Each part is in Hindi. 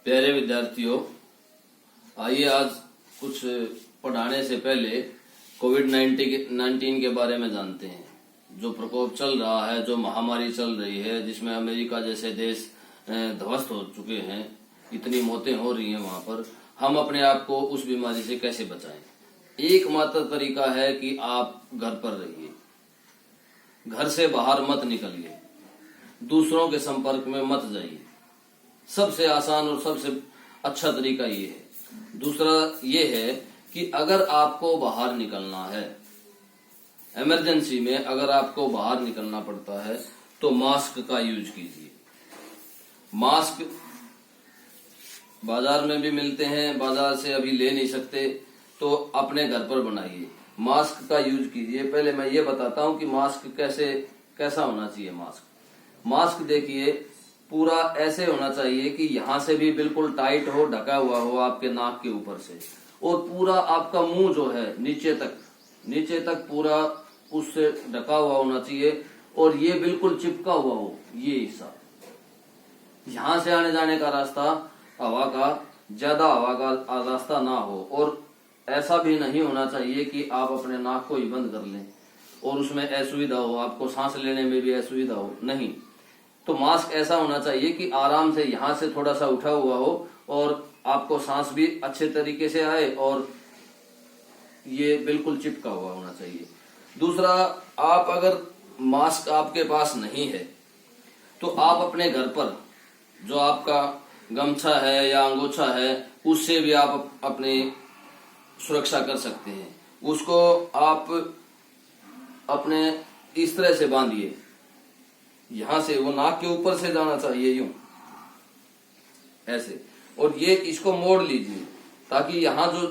प्यारे विद्यार्थियों, आइए आज कुछ पढ़ाने से पहले कोविड-19 के बारे में जानते हैं। जो प्रकोप चल रहा है, जो महामारी चल रही है, जिसमें अमेरिका जैसे देश ध्वस्त हो चुके हैं, इतनी मौतें हो रही हैं वहां पर, हम अपने आप को उस बीमारी से कैसे बचाएं? एकमात्र तरीका है कि आप घर पर रहिए, घर से बाहर मत निकलिए, दूसरों के संपर्क में मत जाइए। सबसे आसान और सबसे अच्छा तरीका ये है। दूसरा ये है कि अगर आपको बाहर निकलना है, इमरजेंसी में अगर आपको बाहर निकलना पड़ता है, तो मास्क का यूज कीजिए। मास्क बाजार में भी मिलते हैं, बाजार से अभी ले नहीं सकते तो अपने घर पर बनाइए, मास्क का यूज कीजिए। पहले मैं ये बताता हूं कि मास्क कैसा होना चाहिए। मास्क देखिए, पूरा ऐसे होना चाहिए कि यहां से भी बिल्कुल टाइट हो, ढका हुआ हो आपके नाक के ऊपर से, और पूरा आपका मुंह जो है नीचे तक पूरा उससे ढका हुआ होना चाहिए, और ये बिल्कुल चिपका हुआ हो ये हिस्सा। यहां से आने जाने का रास्ता ज्यादा हवा का रास्ता ना हो, और ऐसा भी नहीं होना चाहिए कि आप अपने नाक को ही बंद कर लें और उसमें असुविधा हो, आपको सांस लेने में भी असुविधा हो। नहीं, तो मास्क ऐसा होना चाहिए कि आराम से यहां से थोड़ा सा उठा हुआ हो और आपको सांस भी अच्छे तरीके से आए, और ये बिल्कुल चिपका हुआ होना चाहिए। दूसरा, आप अगर मास्क आपके पास नहीं है तो आप अपने घर पर जो आपका गमछा है या अंगोछा है, उससे भी आप अपनी सुरक्षा कर सकते हैं। उसको आप अपने इस तरह से बांधिए, यहां से वो नाक के ऊपर से जाना चाहिए, यूं ऐसे, और ये इसको मोड़ लीजिए ताकि यहां जो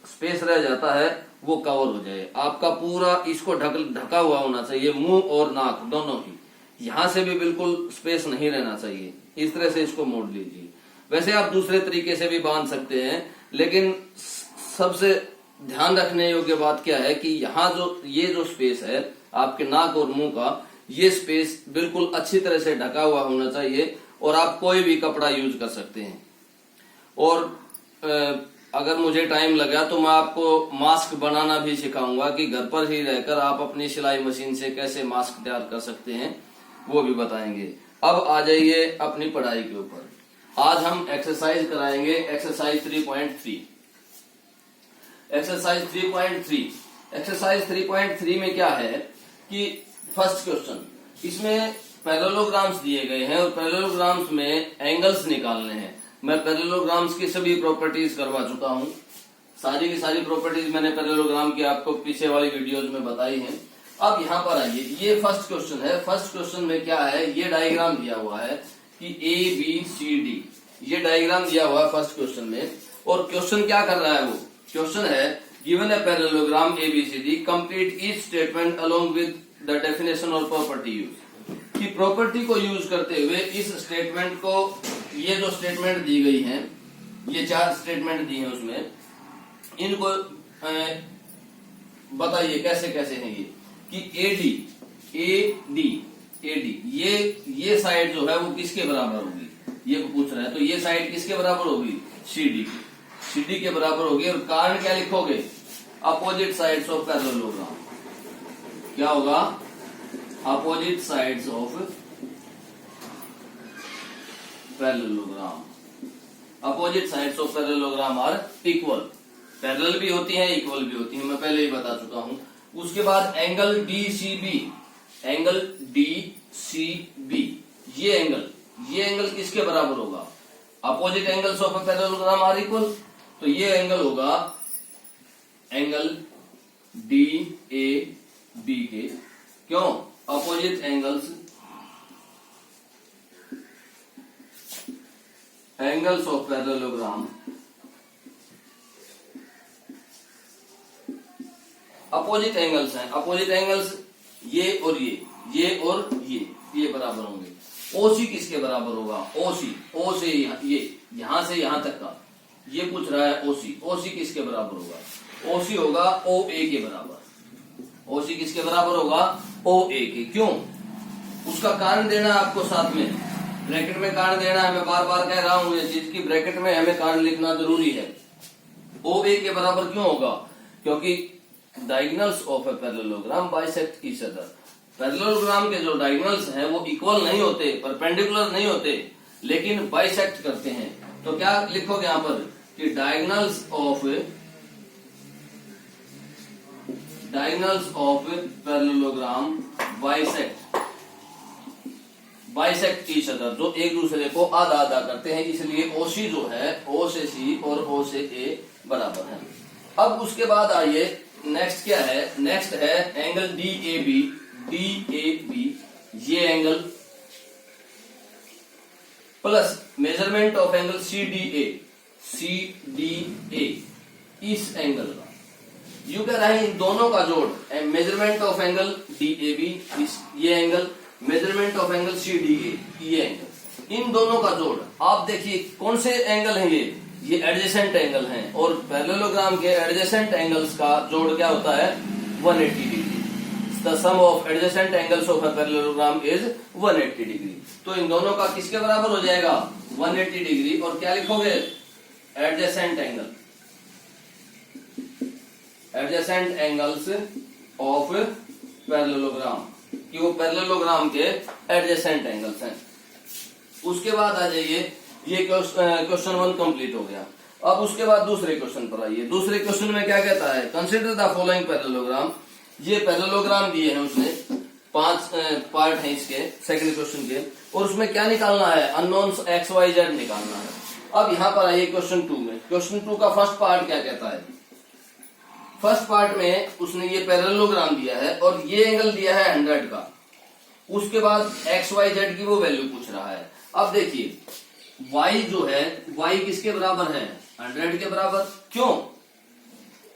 स्पेस रह जाता है वो कवर हो जाए। आपका पूरा इसको ढका हुआ होना चाहिए, मुंह और नाक दोनों ही, यहां से भी बिल्कुल स्पेस नहीं रहना चाहिए। इस तरह से इसको मोड़ लीजिए। वैसे आप दूसरे तरीके से भी बांध सकते हैं, लेकिन सबसे ध्यान रखने योग्य बात क्या है कि यहाँ ये जो स्पेस है आपके नाक और मुंह का, ये स्पेस बिल्कुल अच्छी तरह से ढका हुआ होना चाहिए, और आप कोई भी कपड़ा यूज कर सकते हैं। और अगर मुझे टाइम लगा तो मैं आपको मास्क बनाना भी सिखाऊंगा कि घर पर ही रहकर आप अपनी सिलाई मशीन से कैसे मास्क तैयार कर सकते हैं, वो भी बताएंगे। अब आ जाइए अपनी पढ़ाई के ऊपर। आज हम एक्सरसाइज कराएंगे, एक्सरसाइज 3.3। एक्सरसाइज 3.3 में क्या है कि फर्स्ट क्वेश्चन, इसमें पैरेललोग्राम्स दिए गए हैं और पैरेललोग्राम्स में एंगल्स निकालने हैं। मैं पैरेललोग्राम्स की सभी प्रॉपर्टीज करवा चुका हूं, सारी की सारी प्रॉपर्टीज मैंने पैरेललोग्राम की आपको पीछे वाली वीडियोज में बताई हैं। अब यहाँ पर आइए, ये फर्स्ट क्वेश्चन है। फर्स्ट क्वेश्चन में क्या है, ये डायग्राम दिया हुआ है कि ABCD, ये डायग्राम दिया हुआ है फर्स्ट क्वेश्चन में। और क्वेश्चन क्या कर रहा है, वो क्वेश्चन है given a parallelogram ABCD, complete each statement along with the definition और प्रॉपर्टी यूज। कि प्रॉपर्टी को यूज करते हुए इस स्टेटमेंट को, ये जो स्टेटमेंट दी गई है, ये 4 स्टेटमेंट दी है, उसमें इनको बताइए कैसे कैसे है ये। कि AD ये साइड जो है वो किसके बराबर होगी, ये पूछ रहा है। तो ये साइड किसके बराबर होगी, CD के बराबर होगी। और कारण क्या लिखोगे, अपोजिट साइड्स ऑफ पैरेललोग्राम। क्या होगा, opposite sides of parallelogram. Opposite sides of parallelogram are equal. Parallel भी होती हैं, इक्वल भी होती हैं, मैं पहले ही बता चुका हूं। उसके बाद एंगल DCB, ये एंगल किसके बराबर होगा, opposite angles of a parallelogram are equal. तो ये एंगल होगा एंगल DAB के, क्यों, opposite angles of parallelogram, opposite angles हैं। अपोजिट एंगल्स ये और ये बराबर होंगे। OC किसके बराबर होगा, O से ये यहां से यहां तक का, ये पूछ रहा है OC किसके बराबर होगा, OC होगा OA के बराबर। OC किसके बराबर होगा, OA के। क्यों, उसका कारण देना आपको साथ में। ब्रैकेट में कारण देना है, मैं बार बार कह रहा हूं ये चीज की ब्रैकेट में हमें कारण लिखना जरूरी है। OA के बराबर क्यों होगा? क्योंकि diagonals of a parallelogram bisect each other. Parallelogram के जो डायगोनल्स हैं वो इक्वल नहीं होते, परपेंडिकुलर नहीं होते, लेकिन बाइसेक्ट करते हैं। तो क्या लिखोगे यहां पर कि diagonals of parallelogram bisect each other, जो एक दूसरे को आधा आधा करते हैं, इसलिए OC जो है O से C और O से A बराबर है। अब उसके बाद आइए नेक्स्ट क्या है, नेक्स्ट है एंगल DAB। ये angle plus measurement of angle CDA इस एंगल का, यू कह रहा है इन दोनों का जोड़, मेजरमेंट ऑफ एंगल DAB ये angle, measurement of angle CDA ये एंगल, इन दोनों का जोड़। आप देखिए कौन से एंगल हैं ये एडजेसेंट एंगल हैं, और पैरेललोग्राम के एडजेसेंट एंगल्स का जोड़ क्या होता है 180 degree. The sum of adjacent angles of a parallelogram is 180 degree. तो इन दोनों का किसके बराबर हो जाएगा 180 डिग्री। और क्या लिखोगे एडजेसेंट एंगल्स ऑफ पैरेललोग्राम, कि वो पैरेललोग्राम के एडजेसेंट एंगल्स हैं। उसके बाद आ जाइए, ये क्वेश्चन 1 कंप्लीट हो गया। अब उसके बाद दूसरे क्वेश्चन पर आइए। दूसरे क्वेश्चन में क्या कहता है, कंसीडर द फॉलोइंग पैरेललोग्राम। ये पैरेललोग्राम दिए हैं उसने, 5 पार्ट हैं इसके सेकंड क्वेश्चन के, और उसमें क्या निकालना है अननोन्स XYZ निकालना है। अब यहां पर आइए क्वेश्चन 2 में। क्वेश्चन 2 का फर्स्ट पार्ट क्या कहता है, फर्स्ट पार्ट में उसने ये पैरेललोग्राम दिया है और ये एंगल दिया है 100 का। उसके बाद XYZ की वो वैल्यू पूछ रहा है। अब देखिए y जो है, y किसके बराबर है 100 के बराबर। क्यों?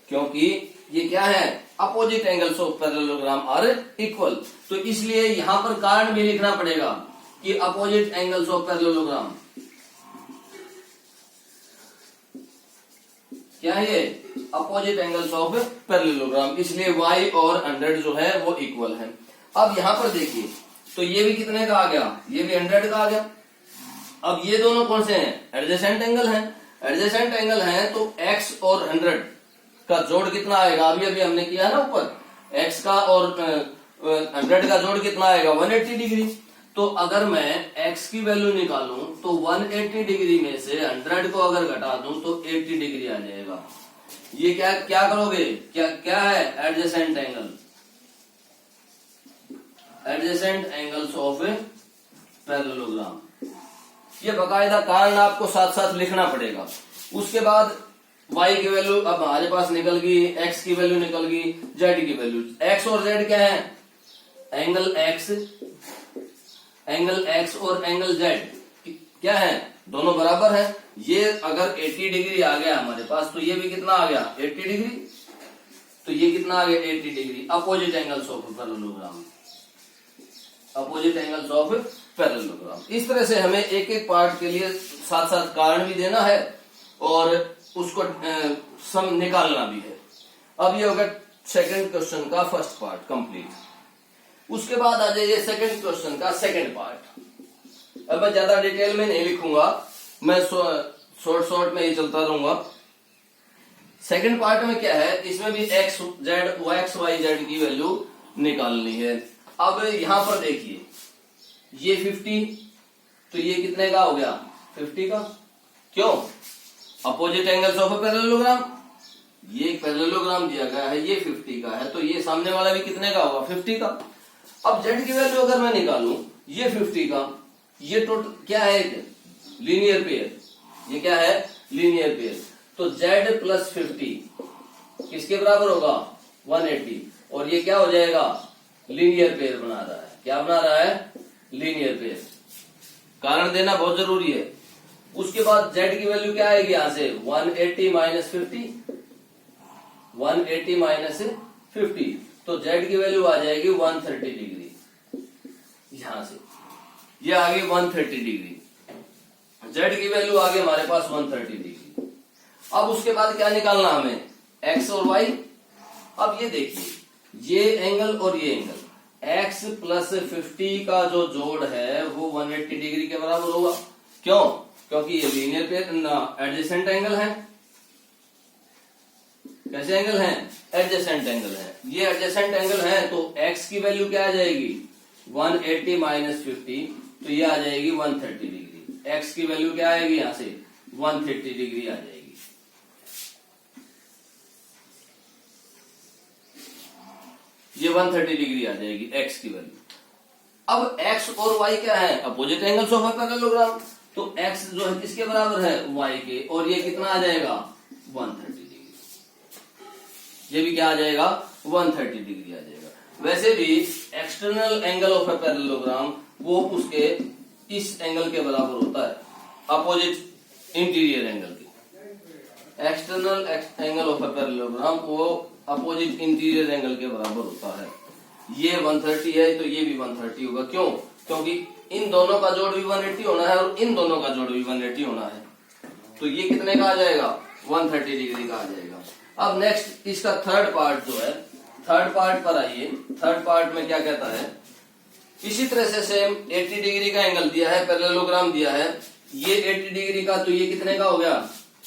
क्योंकि ये क्या है opposite angles of parallelogram are equal. तो इसलिए यहां पर कारण भी लिखना पड़ेगा कि अपोजिट एंगल्स ऑफ पैरेललोग्राम क्या है, ये अपोजिट एंगल्स ऑफ पैरेललोग्राम, इसलिए y और 100 जो है वो इक्वल है। अब यहां पर देखिए, तो ये भी कितने का आ गया, ये भी 100 का आ गया। अब ये दोनों कौन से हैं, एडजेसेंट एंगल हैं। एडजेसेंट एंगल हैं तो x और 100 का जोड़ कितना आएगा, अभी अभी हमने किया ना ऊपर, x का और 100 का जोड़ कितना आएगा 180 डिग्री। तो अगर मैं x की वैल्यू निकालूं तो 180 डिग्री में से 100 को अगर घटा दूं तो 80 डिग्री आ जाएगा। ये क्या करोगे, क्या है एडजेसेंट एंगल्स ऑफ पैरेललोग्राम। ये बकायदा कारण आपको साथ साथ लिखना पड़ेगा। उसके बाद y की वैल्यू अब हमारे पास निकल गई, x की वैल्यू निकल गई, z की वैल्यू। x और z क्या है, एंगल x और एंगल z क्या है, दोनों बराबर है। ये अगर 80 डिग्री आ गया हमारे पास तो ये भी कितना आ गया 80 डिग्री, तो ये कितना आ गया 80 degree. Opposite angles of parallelogram, opposite angles of parallelogram. इस तरह से हमें एक एक पार्ट के लिए साथ साथ कारण भी देना है और उसको सम निकालना भी है। अब ये होगा सेकंड क्वेश्चन का फर्स्ट पार्ट कंप्लीट। उसके बाद आ जाइए सेकंड क्वेश्चन का सेकंड पार्ट। अब मैं ज्यादा डिटेल में नहीं लिखूंगा, मैं शॉर्ट में ही चलता रहूंगा। सेकंड पार्ट में क्या है, इसमें भी x y z की वैल्यू निकालनी है। अब यहां पर देखिए ये 50, तो ये कितने का हो गया 50 का। क्यों, opposite angles of a parallelogram, ये पैरेललोग्राम दिया गया है, ये 50 का है, तो ये सामने वाला भी कितने का होगा 50 का। अब z की वैल्यू अगर मैं निकालूं, ये 50 का, ये टोटल क्या है लीनियर पेयर, ये क्या है लीनियर पेयर। तो z प्लस 50 किसके बराबर होगा 180, और ये क्या हो जाएगा लीनियर पेयर बना रहा है। क्या बना रहा है लीनियर पेयर। कारण देना बहुत जरूरी है। उसके बाद z की वैल्यू क्या आएगी यहां से 180 माइनस 50, 180 माइनस 50, तो z की वैल्यू आ जाएगी 130 डिग्री। यहां से ये आ गई 130 डिग्री, z की वैल्यू आ गई हमारे पास 130 डिग्री। अब उसके बाद क्या निकालना हमें x और y। अब ये देखिए ये एंगल और ये एंगल, x प्लस 50 का जो जोड़ है वो 180 डिग्री के बराबर होगा। क्यों? क्योंकि ये लीनियर पे एडजेसेंट एंगल है। कैसे एंगल है? एडजेसेंट एंगल है। ये एडजेसेंट एंगल है तो x की वैल्यू क्या आ जाएगी? 180 माइनस 50, तो ये आ जाएगी 130 डिग्री। x की वैल्यू क्या आएगी? यहां से 130 डिग्री आ जाएगी। ये 130 डिग्री आ जाएगी x की वैल्यू। अब x और y क्या है? Opposite angles of a parallelogram. तो x जो है किसके बराबर है? y के। और ये कितना आ जाएगा? 130 डिग्री। ये भी क्या आ जाएगा? 130 डिग्री आ जाएगा। वैसे भी external angle of a parallelogram वो उसके इस एंगल के बराबर होता है, अपोजिट इंटीरियर एंगल की। External angle of a parallelogram वो अपोजिट इंटीरियर एंगल के बराबर होता है। ये 130 है तो ये भी 130 होगा। क्यों? क्योंकि इन दोनों का जोड़ भी 180 होना है और इन दोनों का जोड़ भी 180 होना है। तो ये कितने का आ जाएगा? 130 डिग्री का आ जाएगा। अब नेक्स्ट इसका थर्ड पार्ट जो है, थर्ड पार्ट पर आइए। थर्ड पार्ट में क्या कहता है? इसी तरह से सेम 80 डिग्री का एंगल दिया है, पैरेललोग्राम दिया है। ये 80 डिग्री का, तो ये कितने का हो गया?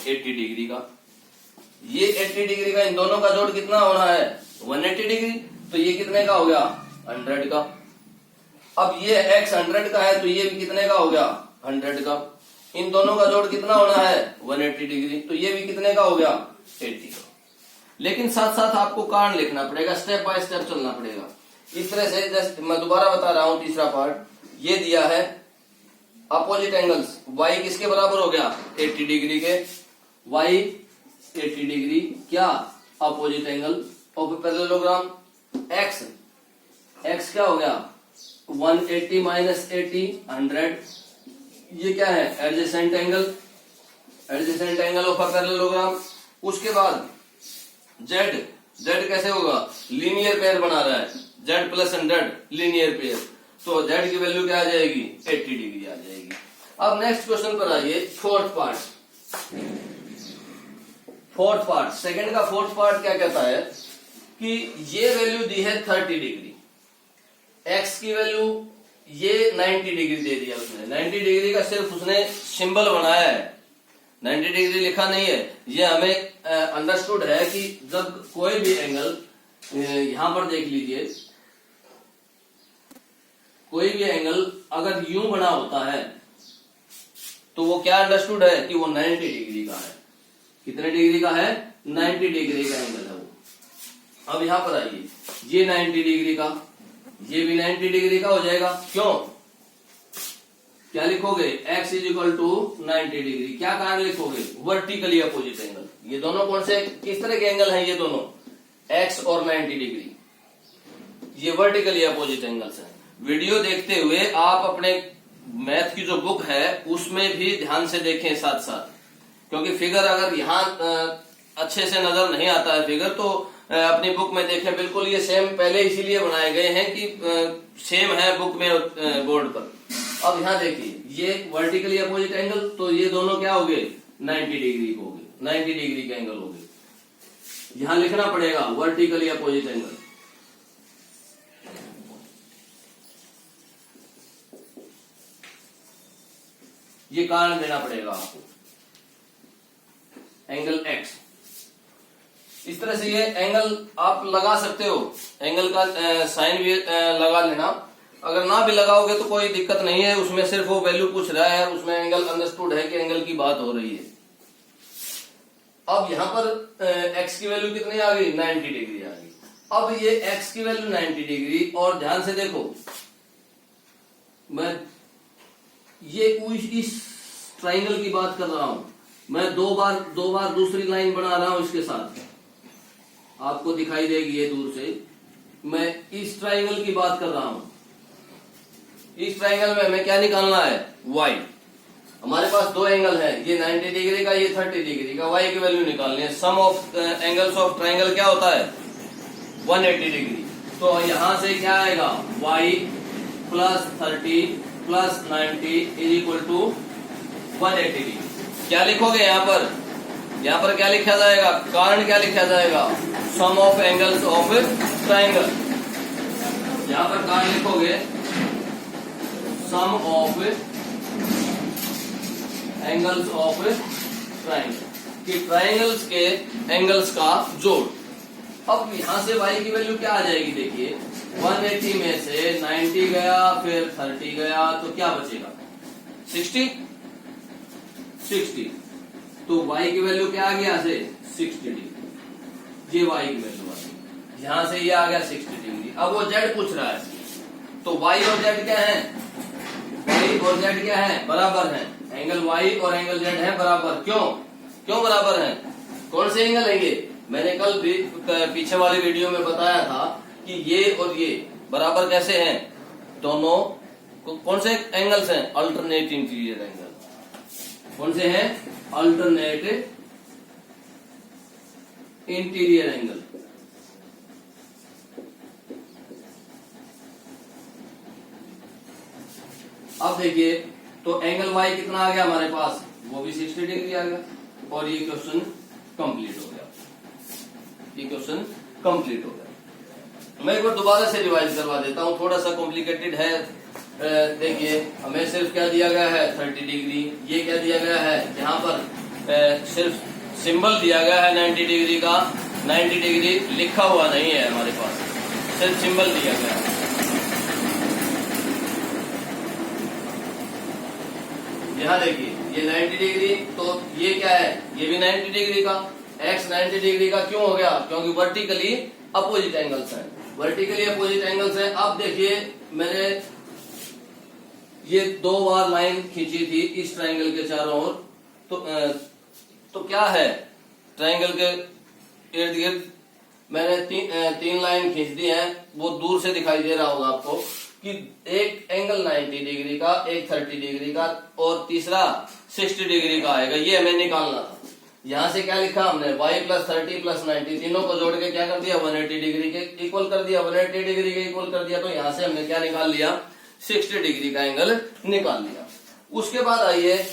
80 डिग्री का। ये 80 डिग्री का, इन दोनों का जोड़ कितना होना है? 180 डिग्री। तो ये कितने का हो गया? 100 का। अब ये x 100 का है तो ये भी कितने का हो गया? 100 का। इन दोनों का जोड़ कितना होना है? 180 डिग्री। तो ये भी कितने का हो गया? 80 का। लेकिन साथ साथ आपको कारण लिखना पड़ेगा, स्टेप बाय स्टेप चलना पड़ेगा। इस तरह से जस्ट मैं दोबारा बता रहा हूं। तीसरा पार्ट ये दिया है, अपोजिट एंगल्स। y किसके बराबर हो गया? 80 डिग्री के। y 80 डिग्री क्या? Opposite angle of parallelogram. x क्या हो गया? 180 माइनस 80, 100। ये क्या है? Adjacent angle, adjacent angle of parallelogram. उसके बाद z कैसे होगा? लीनियर पेयर बना रहा है, z प्लस 100 लीनियर पेयर। तो z की वैल्यू क्या आ जाएगी? 80 डिग्री आ जाएगी। अब नेक्स्ट क्वेश्चन पर आइए, fourth part. Fourth part, second का फोर्थ पार्ट क्या कहता है कि ये वैल्यू दी है 30 डिग्री, x की वैल्यू ये 90 डिग्री दे दिया उसने। 90 डिग्री का सिर्फ उसने सिंबल बनाया है, 90 डिग्री लिखा नहीं है। ये हमें अंडरस्टूड है कि जब कोई भी एंगल, यहां पर देख लीजिए, कोई भी एंगल अगर यूं बना होता है तो वो क्या अंडरस्टूड है कि वो 90 डिग्री का है। कितने डिग्री का है? 90 डिग्री का एंगल है वो। अब यहां पर आइए, ये 90 डिग्री का, ये भी 90 डिग्री का हो जाएगा। क्यों? क्या लिखोगे? x is equal to 90 degree. क्या कारण लिखोगे? Vertically opposite angle. ये दोनों कौन से, किस तरह के एंगल हैं? ये दोनों x और 90 डिग्री, ये वर्टिकली अपोजिट एंगल्स हैं। वीडियो देखते हुए आप अपने मैथ की जो बुक है उसमें भी ध्यान से देखें साथ साथ, क्योंकि फिगर अगर यहाँ अच्छे से नजर नहीं आता है फिगर, तो अपनी बुक में देखें। बिल्कुल ये सेम पहले इसीलिए बनाए गए हैं कि सेम है बुक में, बोर्ड पर। अब यहाँ देखिए, ये वर्टिकली अपोजिट एंगल, तो ये दोनों क्या हो गए? 90 डिग्री हो गए, 90 डिग्री के एंगल हो गए। यहां लिखना पड़ेगा वर्टिकली अपोजिट एंगल। ये कारण देना पड़ेगा आपको, एंगल x। इस तरह से ये एंगल आप लगा सकते हो, एंगल का साइन भी लगा लेना। अगर ना भी लगाओगे तो कोई दिक्कत नहीं है, उसमें सिर्फ वो वैल्यू पूछ रहा है, उसमें एंगल अंडरस्टूड है कि एंगल की बात हो रही है। अब यहां पर x की वैल्यू कितनी आ गई? 90 डिग्री आ गई। अब ये x की वैल्यू 90 डिग्री, और ध्यान से देखो, मैं ये इस ट्राइंगल की बात कर रहा हूं। मैं दो बार दूसरी लाइन बना रहा हूं इसके साथ, आपको दिखाई देगी ये दूर से। मैं इस ट्राइंगल की बात कर रहा हूं। इस ट्राइंगल में हमें क्या निकालना है? y। हमारे पास दो एंगल है, ये 90 डिग्री का, ये 30 डिग्री का। y की वैल्यू निकालनी है। सम ऑफ एंगल्स ऑफ ट्राइंगल क्या होता है? 180 डिग्री। तो यहां से क्या आएगा? y plus 30 plus 90 is equal to 180 degree. क्या लिखोगे यहाँ पर? यहाँ पर क्या लिखा जाएगा? कारण क्या लिखा जाएगा? सम ऑफ एंगल्स ऑफ ट्राइंगल। यहां पर कहा लिखोगे सम ऑफ एंगल्स ऑफ ट्राइंगल, कि ट्राइंगल्स के एंगल्स का जोड़। अब यहां से y की वैल्यू क्या आ जाएगी, देखिए 180 में से 90 गया, फिर 30 गया, तो क्या बचेगा 60। तो y की वैल्यू क्या आ गया से 60 डिग्री, ये y की वैल्यू आ गई। यहां से ये आ गया 60 डिग्री। अब वो z पूछ रहा है, तो y और z क्या है, y और z क्या है, बराबर है। एंगल y और एंगल z है बराबर। क्यों बराबर है, कौन से एंगल है ये, मैंने कल भी पीछे वाली वीडियो में बताया था कि ये और ये बराबर कैसे हैं, दोनों कौन से एंगल्स हैं, अल्टरनेट इंटीरियर एंगल। कौन से हैं, अल्टरनेट इंटीरियर एंगल। अब देखिए, तो एंगल y कितना आ गया हमारे पास, वो भी 60 डिग्री आ गया, और ये क्वेश्चन कंप्लीट हो गया, ये क्वेश्चन कंप्लीट हो गया। मैं एक बार दोबारा से रिवाइज करवा देता हूँ, थोड़ा सा कॉम्प्लिकेटेड है। देखिए, हमें सिर्फ क्या दिया गया है 30 डिग्री, ये क्या दिया गया है, यहाँ पर सिर्फ सिंबल दिया गया है 90 डिग्री का, 90 डिग्री लिखा हुआ नहीं है हमारे पास, सिर्फ सिंबल दिया गया है। यहाँ देखिए, ये 90 डिग्री, तो ये क्या है, ये भी 90 डिग्री का, x 90 डिग्री का क्यों हो गया, क्योंकि वर्टिकली अपोजिट एंगल्स हैं, वर्टिकली अपोजिट एंगल्स हैं। अब देखिए, मैंने ये 2 बार लाइन खींची थी इस ट्रायंगल के चारों ओर, तो क्या है, ट्रायंगल के इर्द गिर्द मैंने 3 लाइन खींच दी है, वो दूर से दिखाई दे रहा होगा आपको कि एक एंगल 90 डिग्री का, एक 30 डिग्री का, और तीसरा 60 डिग्री का आएगा, ये हमें निकालना था। यहां से क्या लिखा हमने, y + 30 + 90, तीनों को जोड़ के क्या कर दिया, 180 डिग्री के इक्वल कर दिया, 180 डिग्री के इक्वल कर दिया। तो यहां से हमने क्या निकाल लिया, 60 डिग्री का एंगल निकाल लिया। उसके बाद आइए,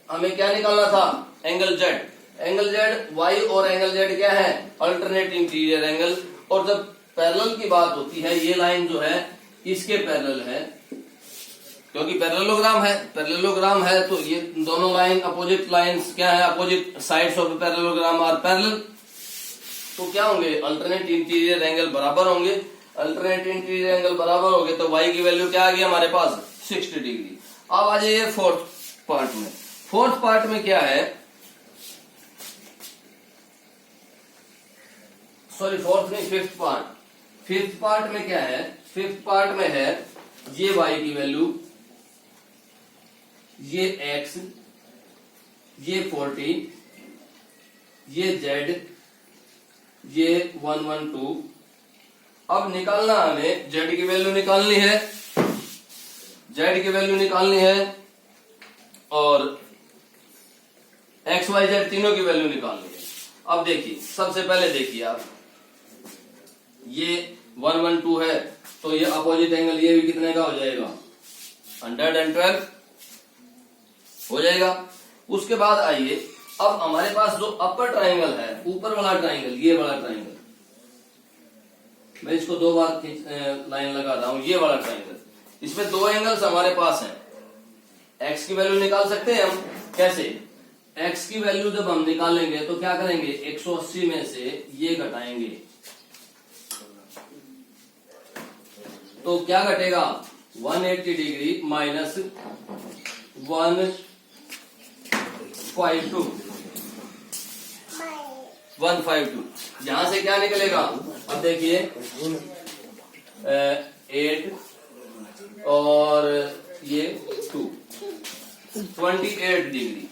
हमें क्या निकालना था, angle z। Angle z, y और एंगल z क्या है, अल्टरनेट इंटीरियर एंगल। और जब पैरेलल की बात होती है, ये लाइन जो है इसके पैरेलल है, क्योंकि पैरेललोग्राम है, तो ये दोनों लाइन अपोजिट लाइंस क्या है, opposite sides of parallelogram are parallel, तो क्या होंगे, अल्टरनेट इंटीरियर एंगल बराबर होंगे। अल्टरनेट इंटीरियर एंगल बराबर हो गए, तो y की वैल्यू क्या आ गई हमारे पास, 60 डिग्री। अब आ जाइए फोर्थ पार्ट में। फोर्थ पार्ट में क्या है, सॉरी फोर्थ नहीं, फिफ्थ पार्ट। फिफ्थ पार्ट में क्या है, फिफ्थ पार्ट में है ये y की वैल्यू, ये x, ये 40, ये z, ये 112। अब निकालना हमें, z की वैल्यू निकालनी है, z की वैल्यू निकालनी है, और x y z तीनों की वैल्यू निकालनी है। अब देखिए, सबसे पहले देखिए आप, ये 112 है, तो ये अपोजिट एंगल ये भी कितने का हो जाएगा, 112 हो जाएगा। उसके बाद आइए, अब हमारे पास जो अपर ट्रायंगल है, ऊपर वाला ट्रायंगल, ये वाला ट्रायंगल, मैं इसको 2 बार लाइन लगा रहा हूं, ये वाला ट्रायंगल, इसमें 2 एंगल्स हमारे पास हैं। x की वैल्यू निकाल सकते हैं हम, कैसे, x की वैल्यू जब हम निकालेंगे तो क्या करेंगे, 180 में से ये घटाएंगे, तो क्या घटेगा, 180 डिग्री माइनस 152, यहां से क्या निकलेगा, अब देखिए 8 और ये 2, 28 डिग्री,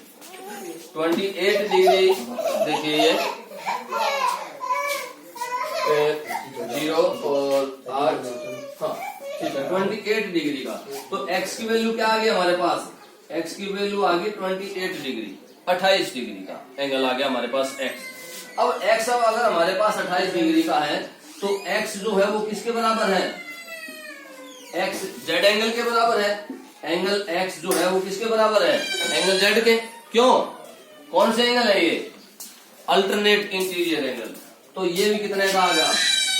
28 डिग्री, देखिए ये 0 और 8, हाँ ठीक है, 28 डिग्री का। तो x की वैल्यू क्या आ गई हमारे पास, x की वैल्यू आ गई 28 डिग्री, 28 डिग्री का एंगल आ गया हमारे पास x। अब x अब अगर हमारे पास 28 डिग्री का है, तो x जो है वो किसके बराबर है, x z एंगल के बराबर है। एंगल x जो है वो किसके बराबर है, एंगल z के। क्यों, कौन से एंगल है ये, अल्टरनेट इंटीरियर एंगल। तो ये भी कितने का आ गया,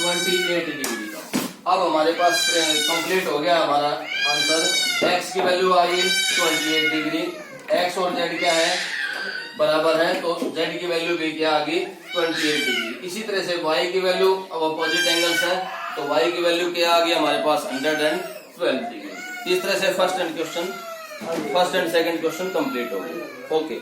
28 डिग्री का। अब हमारे पास कंप्लीट हो गया हमारा आंसर। एक्स की वैल्यू आ गई 28 डिग्री, एक्स और जेड क्या है, बराबर है, तो जेड की वैल्यू भी क्या आ गई 28 डिग्री। इसी तरह से वाई की वैल्यू, अब अपोजिट एंगल्स है, तो वाई की वैल्यू क्या आ गई हमारे पास 112 डिग्री। इस तरह से first and second question complete हो गए। ओके।